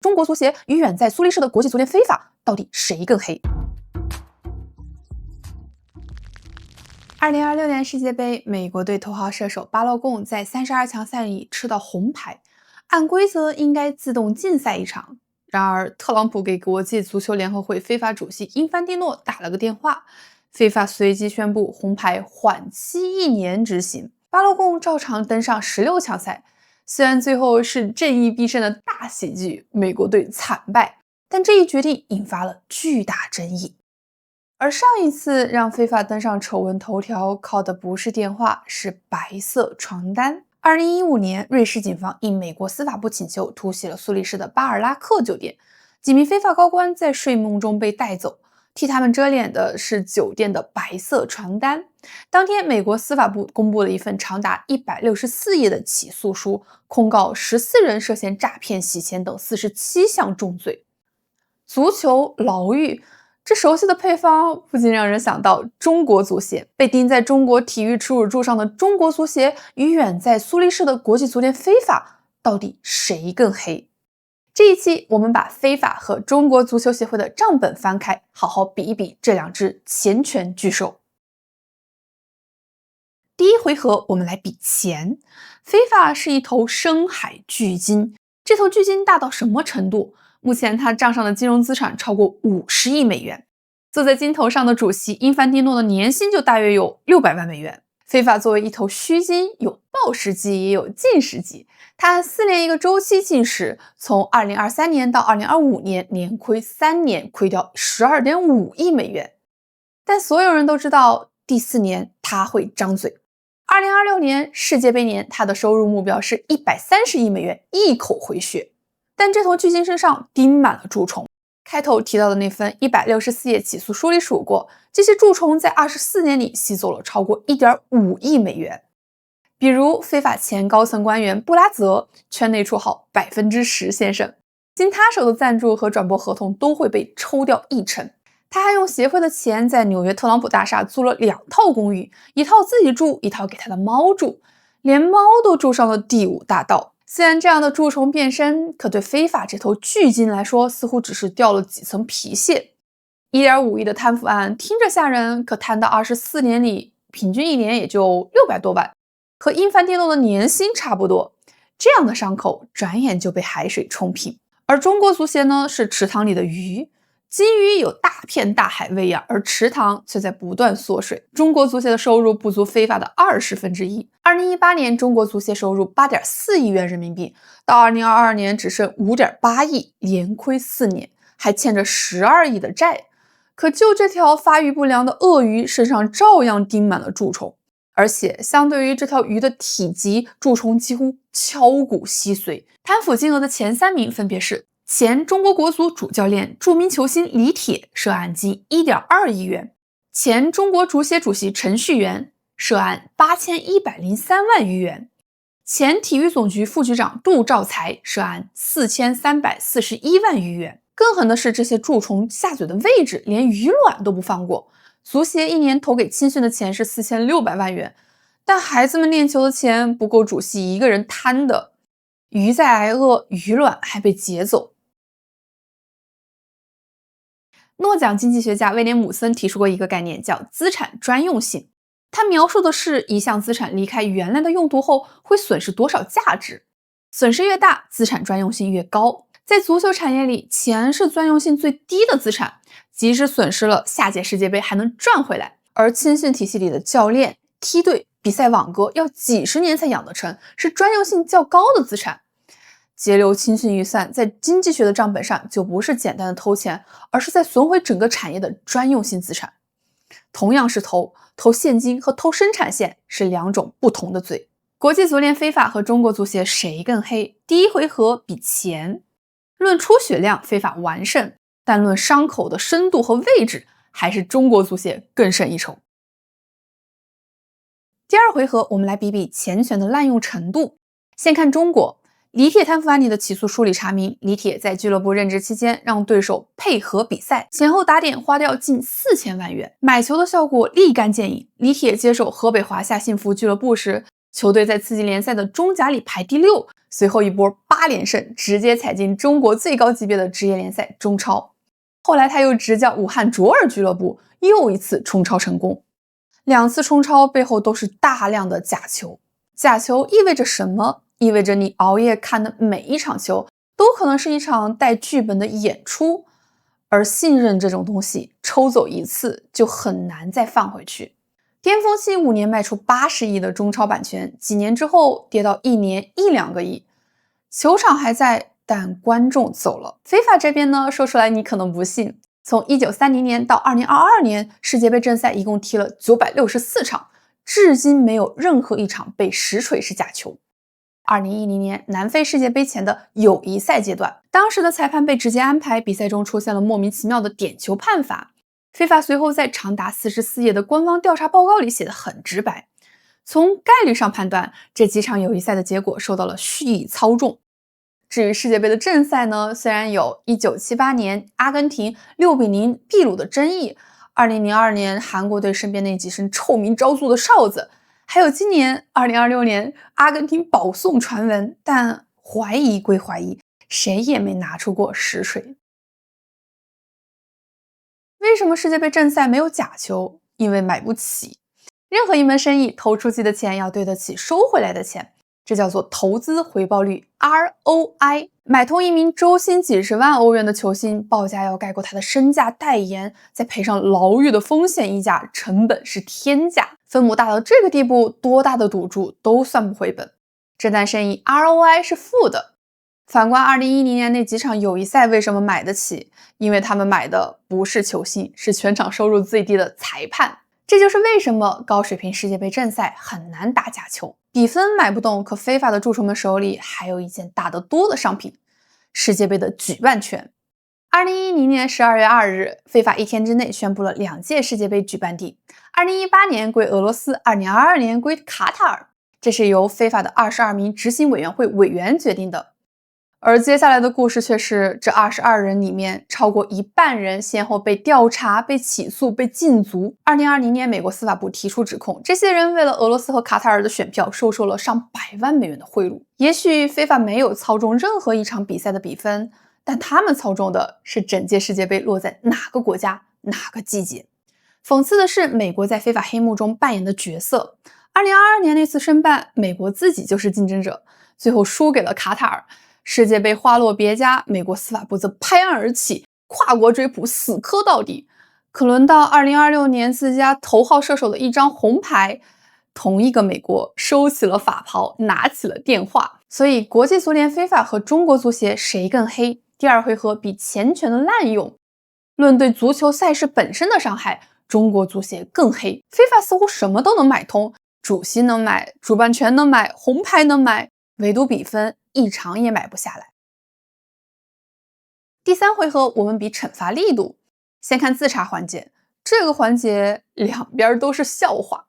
中国足协与远在苏黎世的国际足联非法，到底谁更黑？2026年世界杯，美国队头号射手巴洛贡在32强赛里吃到红牌，按规则应该自动禁赛一场。然而，特朗普给国际足球联合会非法主席因凡蒂诺打了个电话，非法随即宣布红牌缓期1年执行。巴洛贡照常登上16强赛，虽然最后是正义必胜的大喜剧，美国队惨败，但这一决定引发了巨大争议。而上一次让非法登上丑闻头条靠的不是电话，是白色床单。2015年，瑞士警方应美国司法部请求突袭了苏黎世的巴尔拉克酒店，几名非法高官在睡梦中被带走，替他们遮脸的是酒店的白色床单。当天，美国司法部公布了一份长达164页的起诉书，控告14人涉嫌诈骗、洗钱等47项重罪。足球、牢狱，这熟悉的配方不禁让人想到中国足协。被钉在中国体育耻辱柱上的中国足协与远在苏黎世的国际足联非法，到底谁更黑？这一期我们把非法和中国足球协会的账本翻开，好好比一比这两只钱权巨兽。第一回合我们来比钱，非法是一头深海巨鲸，这头巨鲸大到什么程度？目前它账上的金融资产超过50亿美元，坐在鲸头上的主席因凡蒂诺的年薪就大约有600万美元。非法作为一头虚鲸，有暴食季也有禁食季，它按4年一个周期禁食，从2023年到2025年连亏3年，亏掉12.5亿美元。但所有人都知道第4年它会张嘴。2026年世界杯年，它的收入目标是130亿美元，一口回血。但这头巨鲸身上钉满了蛀虫。开头提到的那份164页起诉书里数过，这些蛀虫在24年里吸走了超过1.5亿美元。比如非法前高层官员布拉泽，圈内绰号10%先生，经他手的赞助和转播合同都会被抽掉1成。他还用协会的钱在纽约特朗普大厦租了2套公寓，一套自己住，一套给他的猫住，连猫都住上了第5大道。虽然这样的蛀虫变身，可对非法这头巨鲸来说，似乎只是掉了几层皮屑。1.5亿的贪腐案听着吓人，可摊到24年里，平均1年也就600多万，和因凡蒂诺的年薪差不多。这样的伤口转眼就被海水冲平。而中国足协呢，是池塘里的鱼，金鱼有大片大海喂养，而池塘却在不断缩水。中国足协的收入不足非法的1/20。2018年，中国足协收入8.4亿元人民币，到2022年只剩5.8亿，连亏4年，还欠着12亿的债。可就这条发育不良的鳄鱼身上照样钉满了蛀虫，而且相对于这条鱼的体积，蛀虫几乎敲骨吸髓。贪腐金额的前3名分别是前中国国足主教练、著名球星李铁，涉案近1.2亿元；前中国足协主席陈戌源，涉案8103万余元；前体育总局副局长杜兆才，涉案4341万余元。更狠的是，这些蛀虫下嘴的位置连鱼卵都不放过。足协1年投给青训的钱是4600万元，但孩子们练球的钱不够主席一个人摊的。鱼在挨饿，鱼卵还被劫走。诺奖经济学家威廉姆森提出过一个概念，叫资产专用性。他描述的是一项资产离开原来的用途后会损失多少价值，损失越大，资产专用性越高。在足球产业里，钱是专用性最低的资产，即使损失了，下届世界杯还能赚回来。而青训体系里的教练、梯队、比赛网格要几十年才养得成，是专用性较高的资产。节流青训预算在经济学的账本上就不是简单的偷钱，而是在损毁整个产业的专用性资产。同样是偷现金和偷生产线是2种不同的罪。国际足联非法和中国足协谁更黑？第一回合比钱，论出血量非法完胜，但论伤口的深度和位置，还是中国足协更胜一筹。第二回合我们来比比钱权的滥用程度。先看中国，李铁贪腐案里的起诉书里查明，李铁在俱乐部任职期间让对手配合比赛，前后打点花掉近4000万元，买球的效果立竿见影。李铁接手河北华夏幸福俱乐部时，球队在次级联赛的中甲里排第6，随后一波8连胜，直接踩进中国最高级别的职业联赛中超。后来他又执教武汉卓尔俱乐部，又一次冲超成功。2次冲超背后都是大量的假球。假球意味着什么？意味着你熬夜看的每一场球都可能是一场带剧本的演出，而信任这种东西，抽走一次就很难再放回去。巅峰期5年卖出80亿的中超版权，几年之后跌到1年1-2个亿。球场还在，但观众走了。FIFA这边呢，说出来你可能不信，从1930年到2022年，世界杯正赛一共踢了964场，至今没有任何一场被实锤是假球。2010年南非世界杯前的友谊赛阶段，当时的裁判被直接安排，比赛中出现了莫名其妙的点球判罚。FIFA 随后在长达44页的官方调查报告里写得很直白，从概率上判断，这几场友谊赛的结果受到了蓄意操纵。至于世界杯的正赛呢，虽然有1978年阿根廷6-0秘鲁的争议，2002年韩国队身边那几声臭名昭著的哨子，还有今年2026年阿根廷保送传闻，但怀疑归怀疑，谁也没拿出过实锤。为什么世界杯正赛没有假球？因为买不起。任何一门生意投出去的钱要对得起收回来的钱，这叫做投资回报率 ROI。 买通一名周薪几十万欧元的球星，报价要盖过他的身价代言，再赔上牢狱的风险溢价，成本是天价。分母大到这个地步，多大的赌注都算不回本。这单生意 ROI 是负的。反观2010年那几场友谊赛为什么买得起？因为他们买的不是球星，是全场收入最低的裁判。这就是为什么高水平世界杯正赛很难打假球。比分买不动，可非法的蛀虫们手里还有一件大得多的商品——世界杯的举办权。2010年12月2日，非法1天之内宣布了2届世界杯举办地，2018年归俄罗斯，2022年归卡塔尔。这是由非法的22名执行委员会委员决定的。而接下来的故事却是，这22人里面超过一半人先后被调查、被起诉、被禁足。2020年，美国司法部提出指控，这些人为了俄罗斯和卡塔尔的选票，收受了上百万美元的贿赂。也许非法没有操纵任何一场比赛的比分，但他们操纵的是整届世界杯落在哪个国家、哪个季节。讽刺的是，美国在非法黑幕中扮演的角色。2022年那次申办，美国自己就是竞争者，最后输给了卡塔尔。世界杯花落别家，美国司法部则拍案而起，跨国追捕，死磕到底。可轮到2026年自家头号射手的一张红牌，同一个美国收起了法袍，拿起了电话。所以国际足联非法和中国足协谁更黑？第二回合比钱权的滥用。论对足球赛事本身的伤害，中国足协更黑。非法似乎什么都能买通，主席能买，主办权能买，红牌能买，唯独比分一场也买不下来。第3回合我们比惩罚力度。先看自查环节，这个环节两边都是笑话。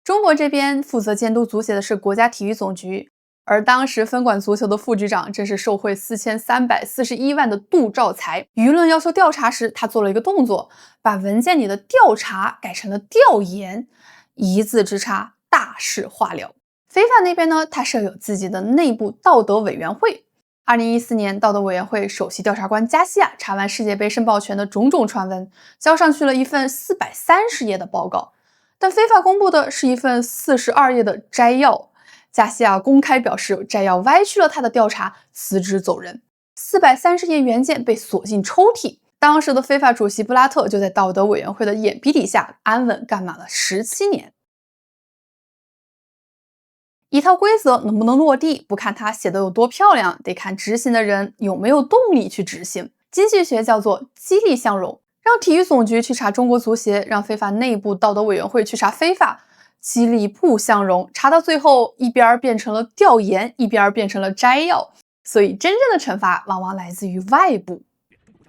中国这边负责监督足协的是国家体育总局，而当时分管足球的副局长正是受贿4341万的杜兆才。舆论要求调查时，他做了一个动作，把文件里的调查改成了调研，一字之差，大事化了。非法那边呢，他设有自己的内部道德委员会。2014年，道德委员会首席调查官加西亚查完世界杯申报权的种种传闻，交上去了一份430页的报告，但非法公布的是一份42页的摘要。加西亚公开表示，摘要歪曲了他的调查，辞职走人。430页原件被锁进抽屉。当时的非法主席布拉特就在道德委员会的眼皮底下安稳干满了17年。一套规则能不能落地，不看它写的有多漂亮，得看执行的人有没有动力去执行。经济学叫做激励相容，让体育总局去查中国足协，让非法内部道德委员会去查非法，激励不相容，查到最后一边变成了调研，一边变成了摘要。所以真正的惩罚往往来自于外部。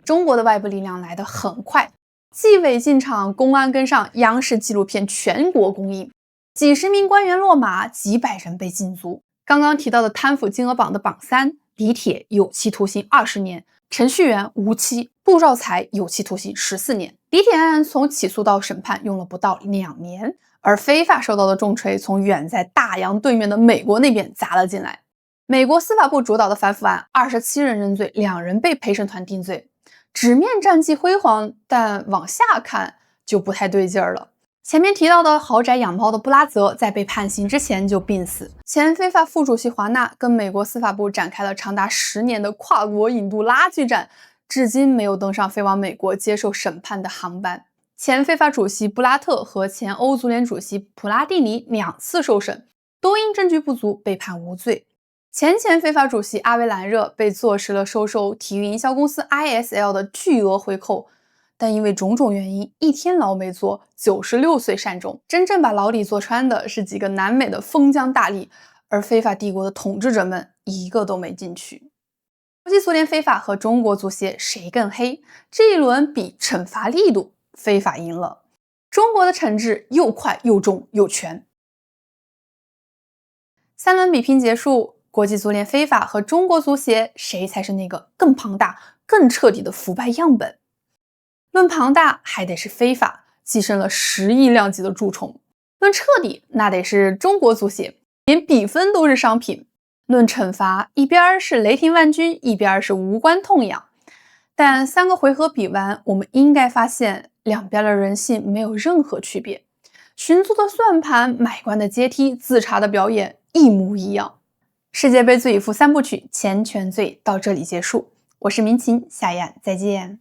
中国的外部力量来得很快，纪委进场，公安跟上，央视纪录片全国公映。几十名官员落马，几百人被禁足。刚刚提到的贪腐金额榜的榜3，李铁有期徒刑20年，程序员无期，杜兆才有期徒刑14年。迪铁案从起诉到审判用了不到2年，而非法受到的重锤从远在大洋对面的美国那边砸了进来。美国司法部主导的反腐案，27人认罪，2人被陪审团定罪。纸面战绩辉煌，但往下看就不太对劲儿了。前面提到的豪宅养猫的布拉泽，在被判刑之前就病死。前非法副主席华纳跟美国司法部展开了长达10年的跨国引渡拉锯战，至今没有登上飞往美国接受审判的航班。前非法主席布拉特和前欧足联主席普拉蒂尼2次受审，都因证据不足被判无罪。前非法主席阿维兰热被坐实了收受体育营销公司 ISL 的巨额回扣，但因为种种原因，1天牢没坐，96岁善终。真正把牢底坐穿的是几个南美的封疆大吏，而非法帝国的统治者们一个都没进去。国际足联非法和中国足协谁更黑？这一轮比惩罚力度，非法赢了。中国的惩治又快又重又全。3轮比拼结束，国际足联非法和中国足协谁才是那个更庞大、更彻底的腐败样本？论庞大，还得是非法，跻身了10亿量级的蛀虫；论彻底，那得是中国足协，连比分都是商品。论惩罚，一边是雷霆万钧，一边是无关痛痒。但3个回合比完，我们应该发现两边的人性没有任何区别，寻租的算盘、买官的阶梯、自查的表演一模一样。世界杯最与负3部曲前拳罪到这里结束。我是民琴，下一案再见。